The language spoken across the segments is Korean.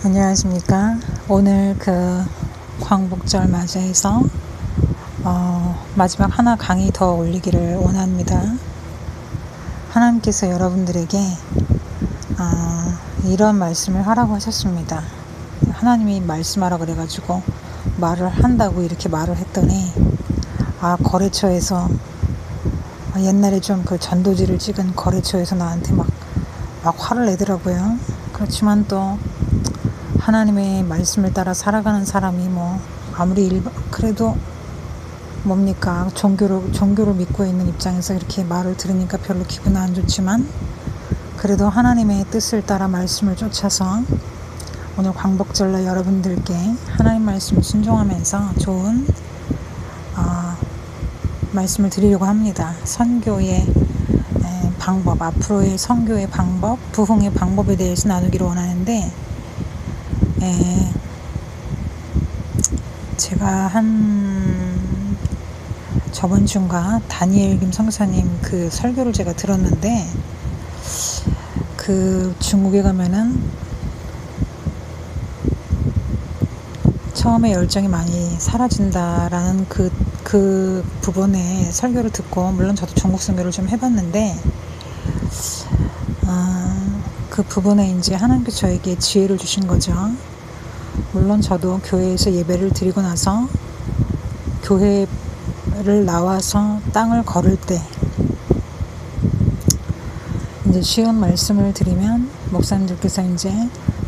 안녕하십니까. 오늘 광복절 맞이해서 마지막 하나 강의 더 올리기를 원합니다. 하나님께서 여러분들에게 이런 말씀을 하라고 하셨습니다. 하나님이 말씀하라 그래가지고 말을 한다고 이렇게 말을 했더니 거래처에서 옛날에 좀 전도지를 찍은 거래처에서 나한테 막 화를 내더라고요. 그렇지만 또 하나님의 말씀을 따라 살아가는 사람이 아무리 그래도 뭡니까, 종교를 믿고 있는 입장에서 이렇게 말을 들으니까 별로 기분 안 좋지만, 그래도 하나님의 뜻을 따라 말씀을 쫓아서 오늘 광복절날 여러분들께 하나님 말씀을 순종하면서 좋은 말씀을 드리려고 합니다. 선교의 방법, 앞으로의 선교의 방법, 부흥의 방법에 대해서 나누기를 원하는데, 제가 저번 주인가 다니엘 김 성사님 설교를 제가 들었는데, 중국에 가면은 처음에 열정이 많이 사라진다라는 그 부분에 설교를 듣고, 물론 저도 중국 선교를 좀 해봤는데, 그 부분에 이제 하나님께서 저에게 지혜를 주신 거죠. 물론 저도 교회에서 예배를 드리고 나서 교회를 나와서 땅을 걸을 때, 이제 쉬운 말씀을 드리면, 목사님들께서 이제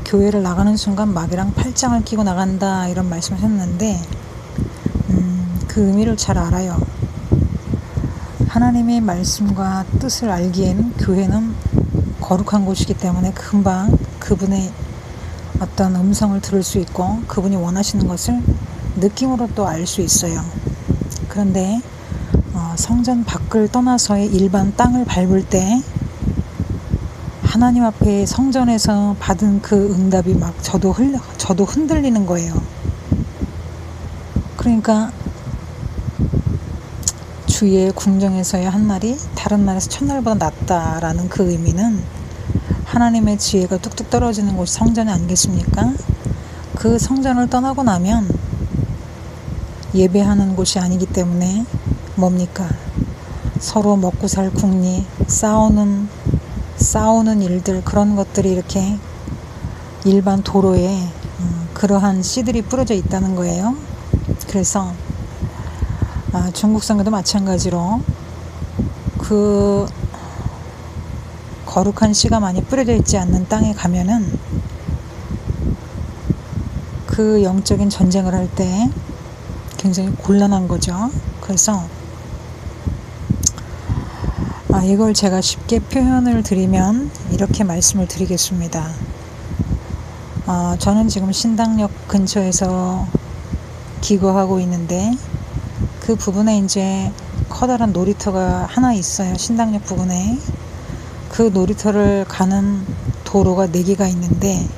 교회를 나가는 순간 마귀랑 팔짱을 끼고 나간다 이런 말씀을 했는데, 그 의미를 잘 알아요. 하나님의 말씀과 뜻을 알기에는 교회는 거룩한 곳이기 때문에 금방 그분의 어떤 음성을 들을 수 있고, 그분이 원하시는 것을 느낌으로 또 알 수 있어요. 그런데 성전 밖을 떠나서의 일반 땅을 밟을 때 하나님 앞에 성전에서 받은 그 응답이 저도 흔들리는 거예요. 그러니까 주의 궁정에서의 한 날이 다른 날에서 첫날보다 낫다라는 그 의미는, 하나님의 지혜가 뚝뚝 떨어지는 곳이 성전이 아니겠습니까? 그 성전을 떠나고 나면 예배하는 곳이 아니기 때문에 뭡니까? 서로 먹고 살 궁리, 싸우는 일들, 그런 것들이 이렇게 일반 도로에 그러한 씨들이 뿌려져 있다는 거예요. 그래서 중국 선교도 마찬가지로 그 거룩한 씨가 많이 뿌려져 있지 않는 땅에 가면은 그 영적인 전쟁을 할 때 굉장히 곤란한 거죠. 그래서 이걸 제가 쉽게 표현을 드리면 이렇게 말씀을 드리겠습니다. 저는 지금 신당역 근처에서 기거하고 있는데, 그 부분에 이제 커다란 놀이터가 하나 있어요. 신당역 부근에. 그 놀이터를 가는 도로가 4개가 있는데,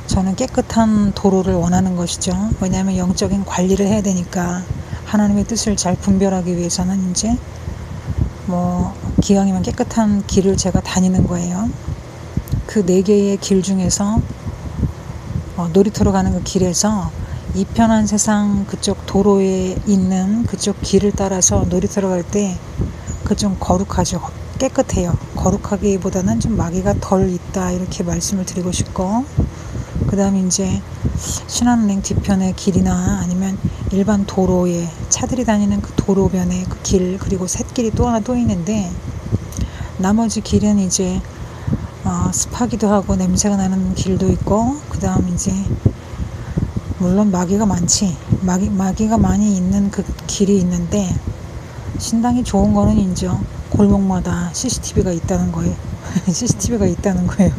저는 깨끗한 도로를 원하는 것이죠. 왜냐하면 영적인 관리를 해야 되니까, 하나님의 뜻을 잘 분별하기 위해서는 이제 기왕이면 깨끗한 길을 제가 다니는 거예요. 그 4개의 길 중에서 놀이터로 가는 그 길에서 이 편한 세상 그쪽 도로에 있는 그쪽 길을 따라서 놀이터로 갈 때 좀 거룩하죠. 깨끗해요. 거룩하기보다는 좀 마귀가 덜 있다, 이렇게 말씀을 드리고 싶고, 그 다음에 이제 신한은행 뒤편의 길이나 아니면 일반 도로에 차들이 다니는 그 도로변의 그 길, 그리고 샛길이 또 하나 또 있는데, 나머지 길은 이제 습하기도 하고 냄새가 나는 길도 있고, 그 다음 이제 물론 마귀가 많이 있는 그 길이 있는데, 신당이 좋은 거는 이제 골목마다 CCTV가 있다는 거예요. CCTV가 있다는 거예요.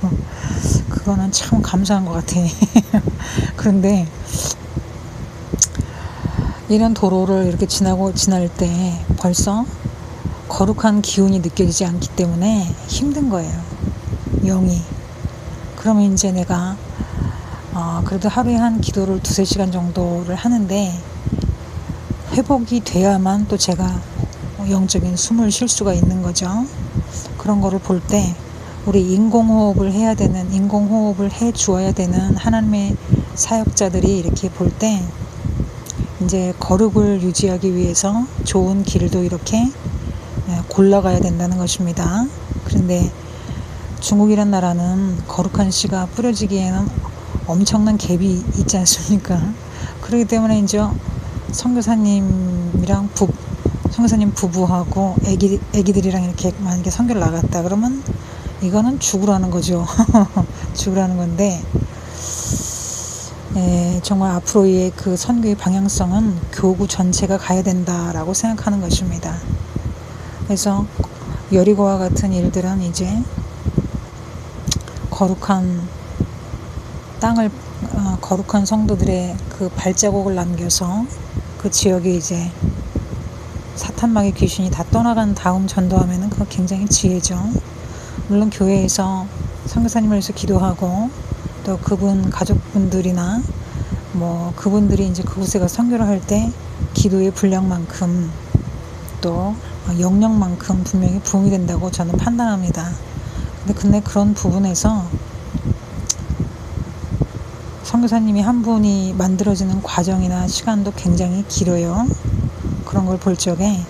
그거는 참 감사한 것 같아. 그런데 이런 도로를 이렇게 지날 때 벌써 거룩한 기운이 느껴지지 않기 때문에 힘든 거예요. 영이. 그러면 이제 내가 그래도 하루에 한 기도를 2-3시간 정도를 하는데, 회복이 돼야만 또 제가 영적인 숨을 쉴 수가 있는 거죠. 그런 거를 볼 때 우리 인공호흡을 해야 되는, 인공호흡을 해 주어야 되는 하나님의 사역자들이 이렇게 볼 때 이제 거룩을 유지하기 위해서 좋은 길도 이렇게 골라가야 된다는 것입니다. 그런데 중국이란 나라는 거룩한 씨가 뿌려지기에는 엄청난 갭이 있지 않습니까? 그렇기 때문에 이제 선교사님이랑 선교사님 부부하고 애기들이랑 이렇게 만약에 선교를 나갔다 그러면 이거는 죽으라는 거죠. 죽으라는 건데, 정말 앞으로의 그 선교의 방향성은 교구 전체가 가야 된다라고 생각하는 것입니다. 그래서 여리고와 같은 일들은 이제 거룩한 땅을, 거룩한 성도들의 그 발자국을 남겨서 그 지역에 이제 사탄마귀 귀신이 다 떠나간 다음 전도하면은 그거 굉장히 지혜죠. 물론 교회에서 선교사님을 위해서 기도하고 또 그분 가족분들이나 뭐 그분들이 이제 그곳에 가 선교를 할 때 기도의 분량만큼 또 영역만큼 분명히 부응이 된다고 저는 판단합니다. 근데 그런 부분에서 선교사님이 한 분이 만들어지는 과정이나 시간도 굉장히 길어요. 그런 걸 볼 적에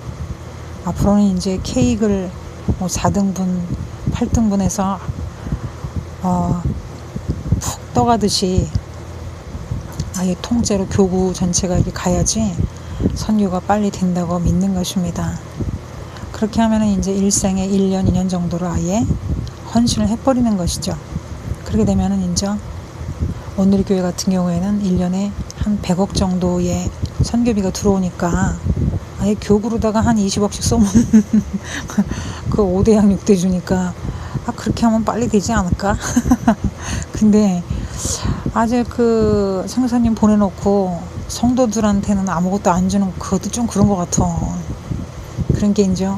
앞으로는 이제 케이크를 뭐 4등분, 8등분해서 푹 떠가듯이 아예 통째로 교구 전체가 이렇게 가야지 선교가 빨리 된다고 믿는 것입니다. 그렇게 하면은 이제 일생에 1년, 2년 정도를 아예 헌신을 해버리는 것이죠. 그렇게 되면은 이제 오늘의 교회 같은 경우에는 1년에 한 100억 정도의 선교비가 들어오니까 아예 교구로다가 한 20억씩 쏘면 그 5대양 6대 주니까 그렇게 하면 빨리 되지 않을까? 근데 아직 그 선교사님 보내놓고 성도들한테는 아무것도 안 주는 그것도 좀 그런 것 같아. 그런 게 이제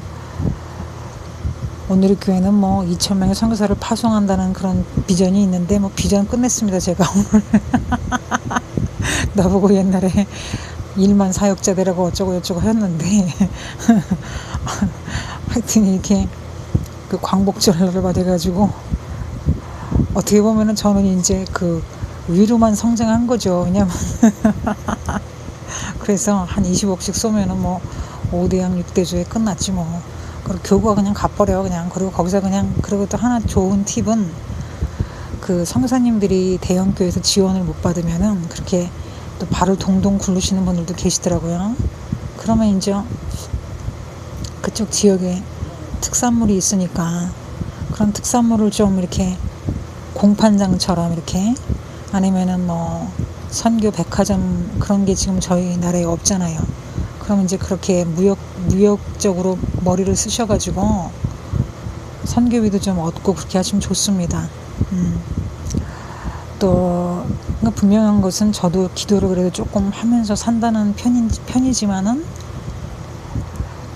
오늘의 교회는 뭐 2,000명의 선교사를 파송한다는 그런 비전이 있는데 뭐 비전 끝냈습니다. 제가 오늘 나보고 옛날에 1만 사역자 되라고 어쩌고 저쩌고 했는데 하여튼 이렇게 그 광복절을 받아가지고 어떻게 보면은 저는 이제 그 위로만 성장한 거죠. 왜냐면 그래서 한 20억씩 쏘면은 뭐 5대양 6대조에 끝났지 뭐. 그리고 교구가 그냥 가버려 그냥. 그리고 거기서 그냥. 그리고 또 하나 좋은 팁은 그 선교사님들이 대형교회에서 지원을 못 받으면은 그렇게 또 발을 동동 굴르시는 분들도 계시더라고요. 그러면 이제 그쪽 지역에 특산물이 있으니까 그런 특산물을 좀 이렇게 공판장처럼 이렇게, 아니면은 뭐 선교 백화점 그런 게 지금 저희 나라에 없잖아요. 그러면 이제 그렇게 무역적으로 머리를 쓰셔가지고 선교비도 좀 얻고 그렇게 하시면 좋습니다. 또 분명한 것은 저도 기도를 그래도 조금 하면서 산다는 편이지만은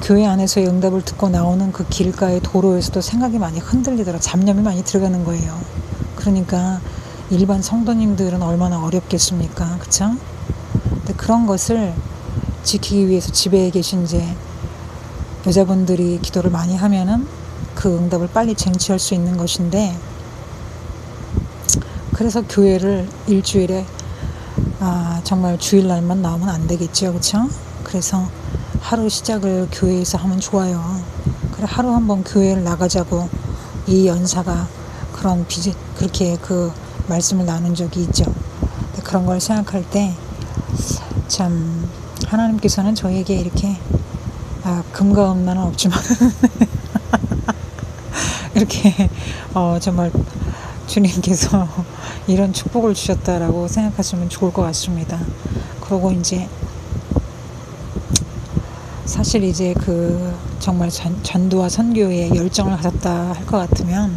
교회 안에서의 응답을 듣고 나오는 그 길가의 도로에서도 생각이 많이 흔들리더라. 잡념이 많이 들어가는 거예요. 그러니까 일반 성도님들은 얼마나 어렵겠습니까? 그쵸? 근데 그런 것을 지키기 위해서 집에 계신 이제 여자분들이 기도를 많이 하면은 그 응답을 빨리 쟁취할 수 있는 것인데, 그래서 교회를 일주일에 정말 주일날만 나오면 안 되겠죠. 그쵸? 그래서 하루 시작을 교회에서 하면 좋아요. 그래, 하루 한번 교회를 나가자고 이 연사가 그렇게 그 말씀을 나눈 적이 있죠. 그런 걸 생각할 때 참 하나님께서는 저에게 이렇게 금과 은나는 없지만 이렇게 정말 주님께서 이런 축복을 주셨다라고 생각하시면 좋을 것 같습니다. 그리고 이제 사실 이제 그 정말 전도와 선교에 열정을 가졌다 할 것 같으면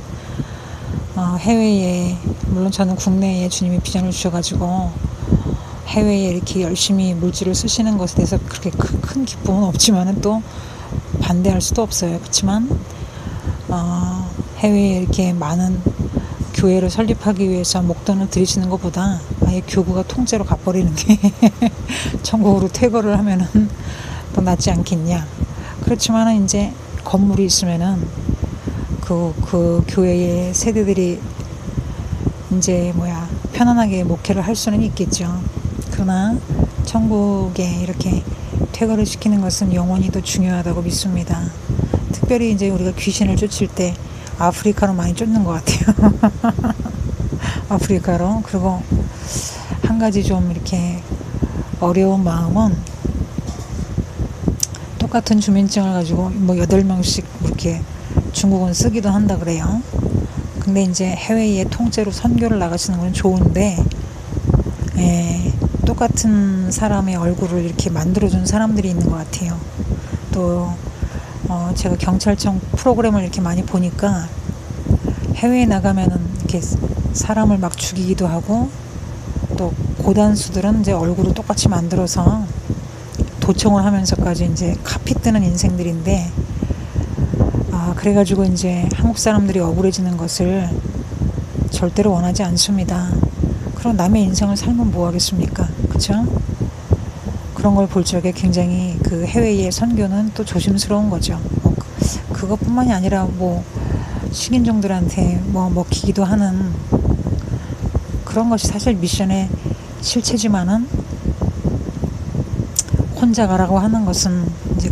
해외에, 물론 저는 국내에 주님이 비전을 주셔가지고 해외에 이렇게 열심히 물질을 쓰시는 것에 대해서 그렇게 큰 기쁨은 없지만은 또 반대할 수도 없어요. 그렇지만 해외에 이렇게 많은 교회를 설립하기 위해서 목돈을 들이시는 것보다 아예 교구가 통째로 가버리는 게 천국으로 퇴거를 하면은 더 낫지 않겠냐. 그렇지만은 이제 건물이 있으면은 그 교회의 세대들이 이제 편안하게 목회를 할 수는 있겠죠. 그러나 천국에 이렇게 퇴거를 시키는 것은 영원히 더 중요하다고 믿습니다. 특별히 이제 우리가 귀신을 쫓을 때 아프리카로 많이 쫓는 것 같아요. 아프리카로. 그리고 한 가지 좀 이렇게 어려운 마음은, 똑같은 주민증을 가지고 8명씩 이렇게 중국은 쓰기도 한다 그래요. 근데 이제 해외에 통째로 선교를 나가시는 건 좋은데, 똑같은 사람의 얼굴을 이렇게 만들어준 사람들이 있는 것 같아요. 또 제가 경찰청 프로그램을 이렇게 많이 보니까 해외에 나가면은 이렇게 사람을 막 죽이기도 하고, 또 고단수들은 이제 얼굴을 똑같이 만들어서 도청을 하면서까지 이제 카피 뜨는 인생들인데, 그래가지고 이제 한국 사람들이 억울해지는 것을 절대로 원하지 않습니다. 그럼 남의 인생을 살면 뭐 하겠습니까? 그쵸? 그런 걸 볼 적에 굉장히 그 해외의 선교는 또 조심스러운 거죠. 그것뿐만이 아니라 식인종들한테 먹히기도 하는 그런 것이 사실 미션의 실체지만은, 혼자 가라고 하는 것은 이제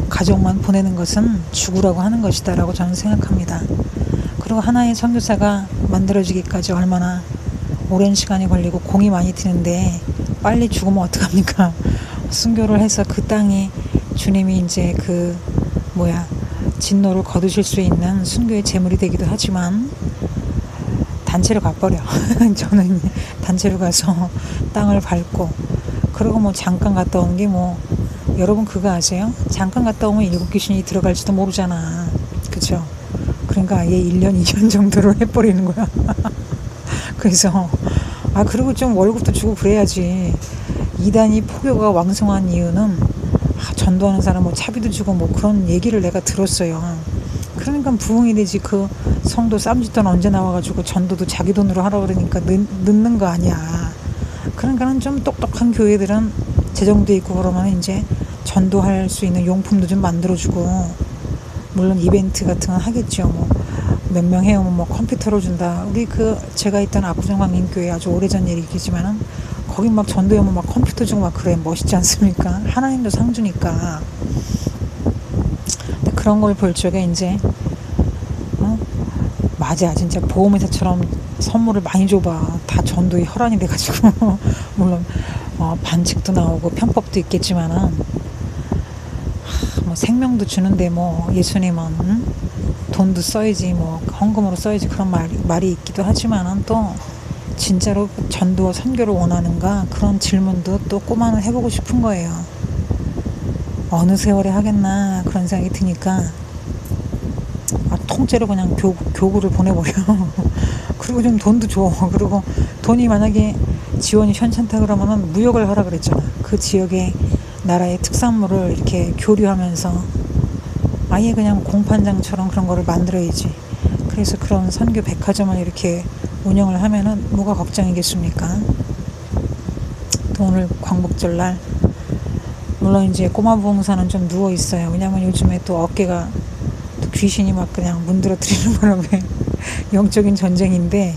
가족만 보내는 것은 죽으라고 하는 것이다라고 저는 생각합니다. 그리고 하나의 선교사가 만들어지기까지 얼마나 오랜 시간이 걸리고 공이 많이 드는데, 빨리 죽으면 어떡합니까? 순교를 해서 그 땅이 주님이 이제 진노를 거두실 수 있는 순교의 제물이 되기도 하지만, 단체로 가버려. 저는 단체로 가서 땅을 밟고, 그리고 잠깐 갔다 오는 게 여러분 그거 아세요? 잠깐 갔다 오면 7귀신이 들어갈지도 모르잖아. 그쵸? 그러니까 아예 1년, 2년 정도로 해버리는 거야. 그래서 그리고 좀 월급도 주고 그래야지. 이단이 포교가 왕성한 이유는 전도하는 사람 차비도 주고 그런 얘기를 내가 들었어요. 그러니까 부흥이 되지. 그 성도 쌈짓돈 언제 나와가지고 전도도 자기 돈으로 하라고 그러니까 늦는 거 아니야. 그러니까는 좀 똑똑한 교회들은 재정도 있고 그러면 이제 전도할 수 있는 용품도 좀 만들어주고, 물론 이벤트 같은 건 하겠죠. 몇 명 해오면 컴퓨터로 준다. 우리 제가 있던 압구정 광림교회 아주 오래전 얘기지만은, 거기 전도에 오면 컴퓨터 주고 그래. 멋있지 않습니까? 하나님도 상 주니까. 근데 그런 걸 볼 적에 이제 맞아, 진짜 보험회사처럼 선물을 많이 줘봐. 다 전도의 혈안이 돼가지고 물론 반칙도 나오고 편법도 있겠지만은, 생명도 주는데 예수님은 돈도 써야지, 헌금으로 써야지, 그런 말이 있기도 하지만은, 또 진짜로 전도와 선교를 원하는가, 그런 질문도 또 꼬마는 해보고 싶은 거예요. 어느 세월에 하겠나 그런 생각이 드니까 통째로 그냥 교구를 보내버려. 그리고 좀 돈도 줘. 그리고 돈이 만약에 지원이 현찮다 그러면은 무역을 하라 그랬잖아. 그 지역의 나라의 특산물을 이렇게 교류하면서 아예 그냥 공판장처럼 그런 거를 만들어야지. 그래서 그런 선교 백화점을 이렇게 운영을 하면은 뭐가 걱정이겠습니까? 또 오늘 광복절날 물론 이제 꼬마 부흥사는 좀 누워 있어요. 왜냐면 요즘에 또 어깨가 또 귀신이 그냥 문드러뜨리는 바람에 영적인 전쟁인데,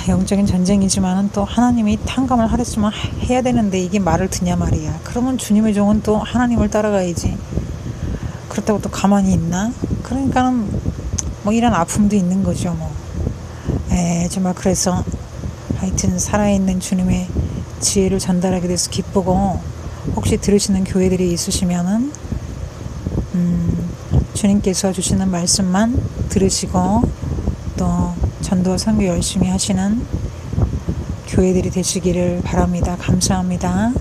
영적인 전쟁이지만은 또 하나님이 탕감을 하랬으면 해야 되는데 이게 말을 듣냐 말이야. 그러면 주님의 종은 또 하나님을 따라가야지. 그렇다고 또 가만히 있나? 그러니까는 이런 아픔도 있는 거죠. 정말 그래서 하여튼 살아있는 주님의 지혜를 전달하게 돼서 기쁘고, 혹시 들으시는 교회들이 있으시면은 주님께서 주시는 말씀만 들으시고 또 전도와 선교 열심히 하시는 교회들이 되시기를 바랍니다. 감사합니다.